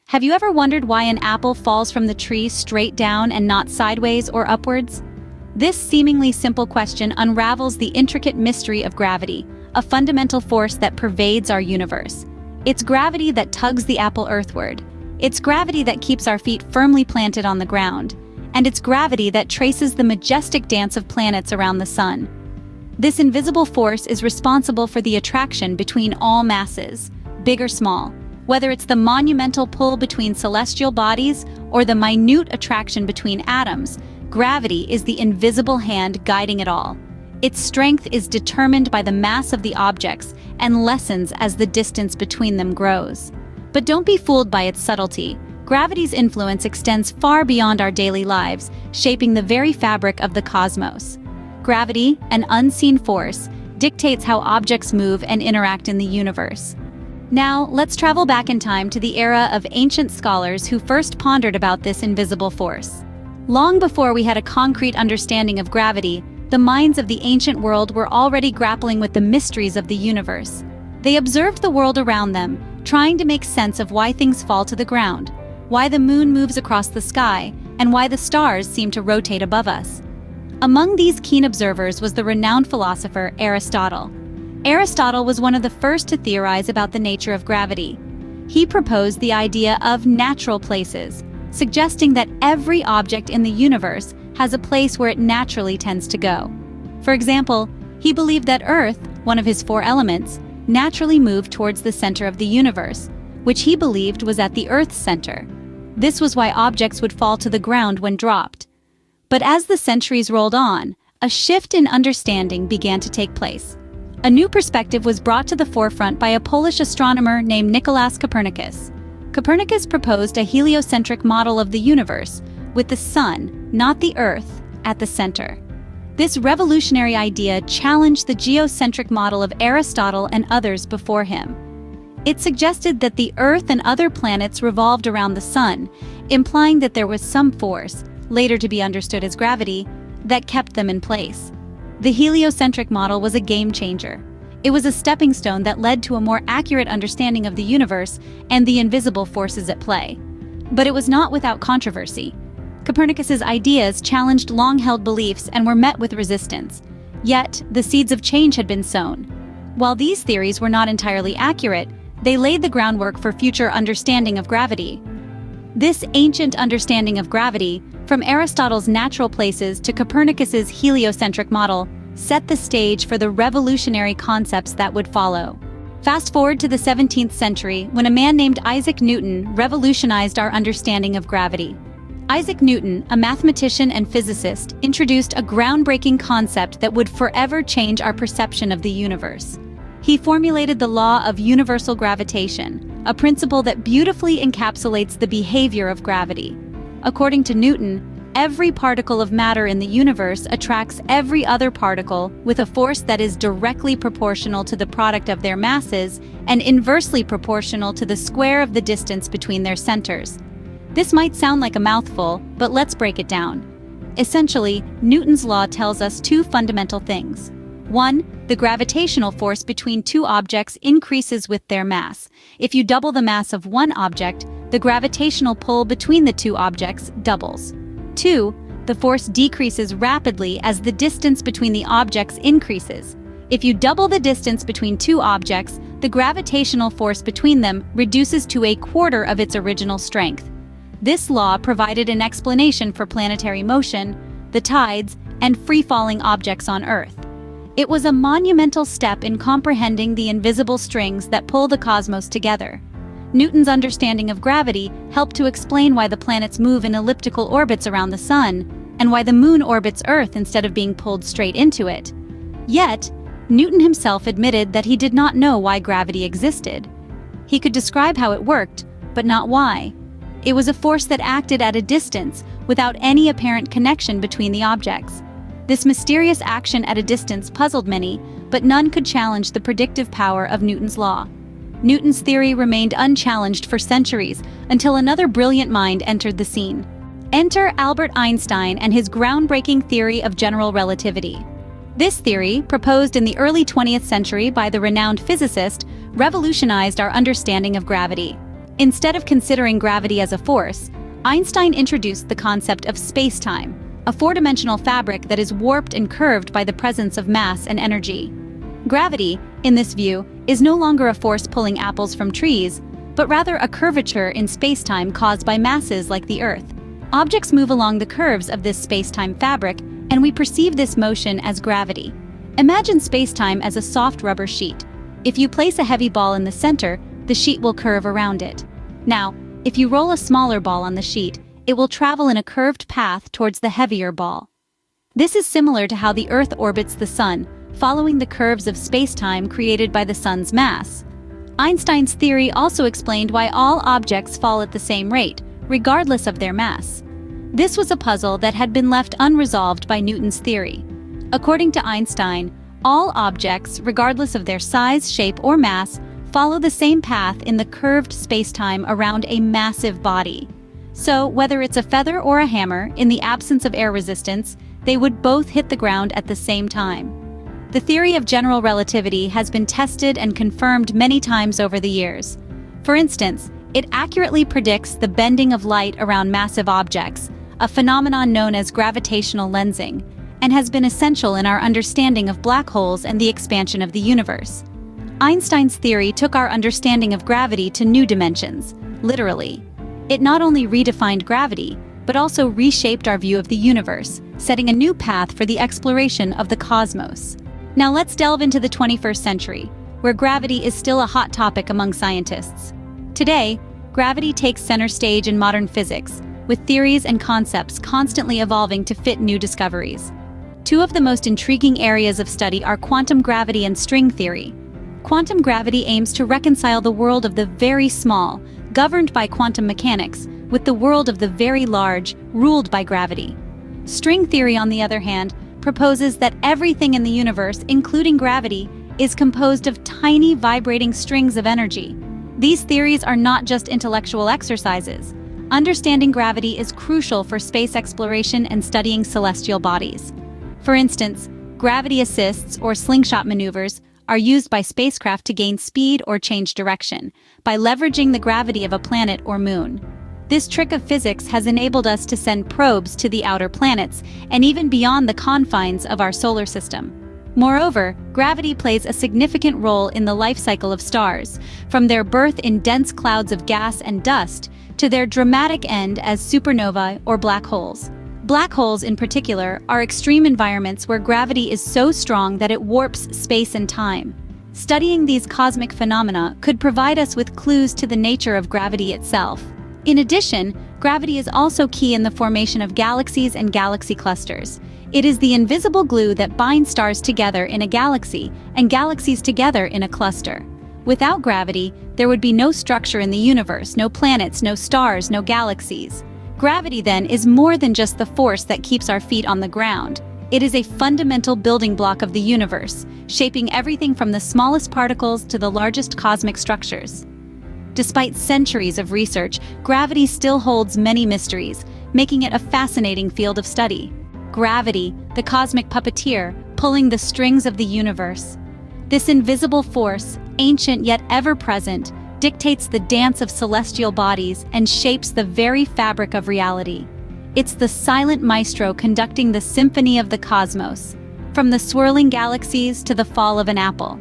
Have you ever wondered why an apple falls from the tree straight down and not sideways or upwards? This seemingly simple question unravels the intricate mystery of gravity, a fundamental force that pervades our universe. It's gravity that tugs the apple earthward. It's gravity that keeps our feet firmly planted on the ground. And it's gravity that traces the majestic dance of planets around the sun. This invisible force is responsible for the attraction between all masses, big or small. Whether it's the monumental pull between celestial bodies or the minute attraction between atoms, gravity is the invisible hand guiding it all. Its strength is determined by the mass of the objects and lessens as the distance between them grows. But don't be fooled by its subtlety. Gravity's influence extends far beyond our daily lives, shaping the very fabric of the cosmos. Gravity, an unseen force, dictates how objects move and interact in the universe. Now, let's travel back in time to the era of ancient scholars who first pondered about this invisible force. Long before we had a concrete understanding of gravity, the minds of the ancient world were already grappling with the mysteries of the universe. They observed the world around them, trying to make sense of why things fall to the ground, why the moon moves across the sky, and why the stars seem to rotate above us. Among these keen observers was the renowned philosopher Aristotle. Aristotle was one of the first to theorize about the nature of gravity. He proposed the idea of natural places, suggesting that every object in the universe has a place where it naturally tends to go. For example, he believed that Earth, one of his four elements, naturally moved towards the center of the universe, which he believed was at the Earth's center. This was why objects would fall to the ground when dropped. But as the centuries rolled on, a shift in understanding began to take place. A new perspective was brought to the forefront by a Polish astronomer named Nicolaus Copernicus. Copernicus proposed a heliocentric model of the universe, with the sun, not the Earth, at the center. This revolutionary idea challenged the geocentric model of Aristotle and others before him. It suggested that the Earth and other planets revolved around the sun, implying that there was some force, later to be understood as gravity, that kept them in place. The heliocentric model was a game changer. It was a stepping stone that led to a more accurate understanding of the universe and the invisible forces at play. But it was not without controversy. Copernicus's ideas challenged long-held beliefs and were met with resistance. Yet, the seeds of change had been sown. While these theories were not entirely accurate, they laid the groundwork for future understanding of gravity. This ancient understanding of gravity, from Aristotle's natural places to Copernicus's heliocentric model, set the stage for the revolutionary concepts that would follow. Fast forward to the 17th century, when a man named Isaac Newton revolutionized our understanding of gravity. Isaac Newton, a mathematician and physicist, introduced a groundbreaking concept that would forever change our perception of the universe. He formulated the law of universal gravitation, a principle that beautifully encapsulates the behavior of gravity. According to Newton, every particle of matter in the universe attracts every other particle with a force that is directly proportional to the product of their masses and inversely proportional to the square of the distance between their centers. This might sound like a mouthful, but let's break it down. Essentially, Newton's law tells us two fundamental things. 1. The gravitational force between two objects increases with their mass. If you double the mass of one object, the gravitational pull between the two objects doubles. 2. The force decreases rapidly as the distance between the objects increases. If you double the distance between two objects, the gravitational force between them reduces to a quarter of its original strength. This law provided an explanation for planetary motion, the tides, and free-falling objects on Earth. It was a monumental step in comprehending the invisible strings that pull the cosmos together. Newton's understanding of gravity helped to explain why the planets move in elliptical orbits around the sun, and why the moon orbits Earth instead of being pulled straight into it. Yet, Newton himself admitted that he did not know why gravity existed. He could describe how it worked, but not why. It was a force that acted at a distance, without any apparent connection between the objects. This mysterious action at a distance puzzled many, but none could challenge the predictive power of Newton's law. Newton's theory remained unchallenged for centuries until another brilliant mind entered the scene. Enter Albert Einstein and his groundbreaking theory of general relativity. This theory, proposed in the early 20th century by the renowned physicist, revolutionized our understanding of gravity. Instead of considering gravity as a force, Einstein introduced the concept of space-time, a four-dimensional fabric that is warped and curved by the presence of mass and energy. Gravity, in this view, is no longer a force pulling apples from trees, but rather a curvature in space-time caused by masses like the Earth. Objects move along the curves of this space-time fabric, and we perceive this motion as gravity. Imagine space-time as a soft rubber sheet. If you place a heavy ball in the center, the sheet will curve around it. Now, if you roll a smaller ball on the sheet, it will travel in a curved path towards the heavier ball. This is similar to how the Earth orbits the Sun, following the curves of space-time created by the Sun's mass. Einstein's theory also explained why all objects fall at the same rate, regardless of their mass. This was a puzzle that had been left unresolved by Newton's theory. According to Einstein, all objects, regardless of their size, shape, or mass, follow the same path in the curved space-time around a massive body. So, whether it's a feather or a hammer, in the absence of air resistance, they would both hit the ground at the same time. The theory of general relativity has been tested and confirmed many times over the years. For instance, it accurately predicts the bending of light around massive objects, a phenomenon known as gravitational lensing, and has been essential in our understanding of black holes and the expansion of the universe. Einstein's theory took our understanding of gravity to new dimensions, literally. It not only redefined gravity, but also reshaped our view of the universe, setting a new path for the exploration of the cosmos. Now let's delve into the 21st century, where gravity is still a hot topic among scientists. Today, gravity takes center stage in modern physics, with theories and concepts constantly evolving to fit new discoveries. Two of the most intriguing areas of study are quantum gravity and string theory. Quantum gravity aims to reconcile the world of the very small, governed by quantum mechanics, with the world of the very large, ruled by gravity. String theory, on the other hand, proposes that everything in the universe, including gravity, is composed of tiny vibrating strings of energy. These theories are not just intellectual exercises. Understanding gravity is crucial for space exploration and studying celestial bodies. For instance, gravity assists or slingshot maneuvers are used by spacecraft to gain speed or change direction, by leveraging the gravity of a planet or moon. This trick of physics has enabled us to send probes to the outer planets and even beyond the confines of our solar system. Moreover, gravity plays a significant role in the life cycle of stars, from their birth in dense clouds of gas and dust to their dramatic end as supernovae or black holes. Black holes, in particular, are extreme environments where gravity is so strong that it warps space and time. Studying these cosmic phenomena could provide us with clues to the nature of gravity itself. In addition, gravity is also key in the formation of galaxies and galaxy clusters. It is the invisible glue that binds stars together in a galaxy and galaxies together in a cluster. Without gravity, there would be no structure in the universe, no planets, no stars, no galaxies. Gravity, then, is more than just the force that keeps our feet on the ground. It is a fundamental building block of the universe, shaping everything from the smallest particles to the largest cosmic structures. Despite centuries of research, gravity still holds many mysteries, making it a fascinating field of study. Gravity, the cosmic puppeteer, pulling the strings of the universe. This invisible force, ancient yet ever-present, dictates the dance of celestial bodies and shapes the very fabric of reality. It's the silent maestro conducting the symphony of the cosmos, from the swirling galaxies to the fall of an apple.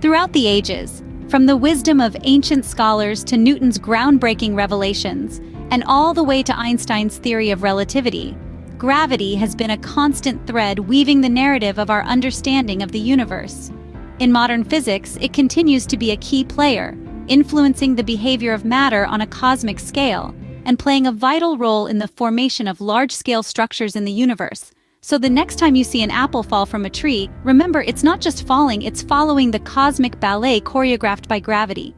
Throughout the ages, from the wisdom of ancient scholars to Newton's groundbreaking revelations, and all the way to Einstein's theory of relativity, gravity has been a constant thread weaving the narrative of our understanding of the universe. In modern physics, it continues to be a key player, influencing the behavior of matter on a cosmic scale, and playing a vital role in the formation of large-scale structures in the universe. So the next time you see an apple fall from a tree, remember it's not just falling, it's following the cosmic ballet choreographed by gravity.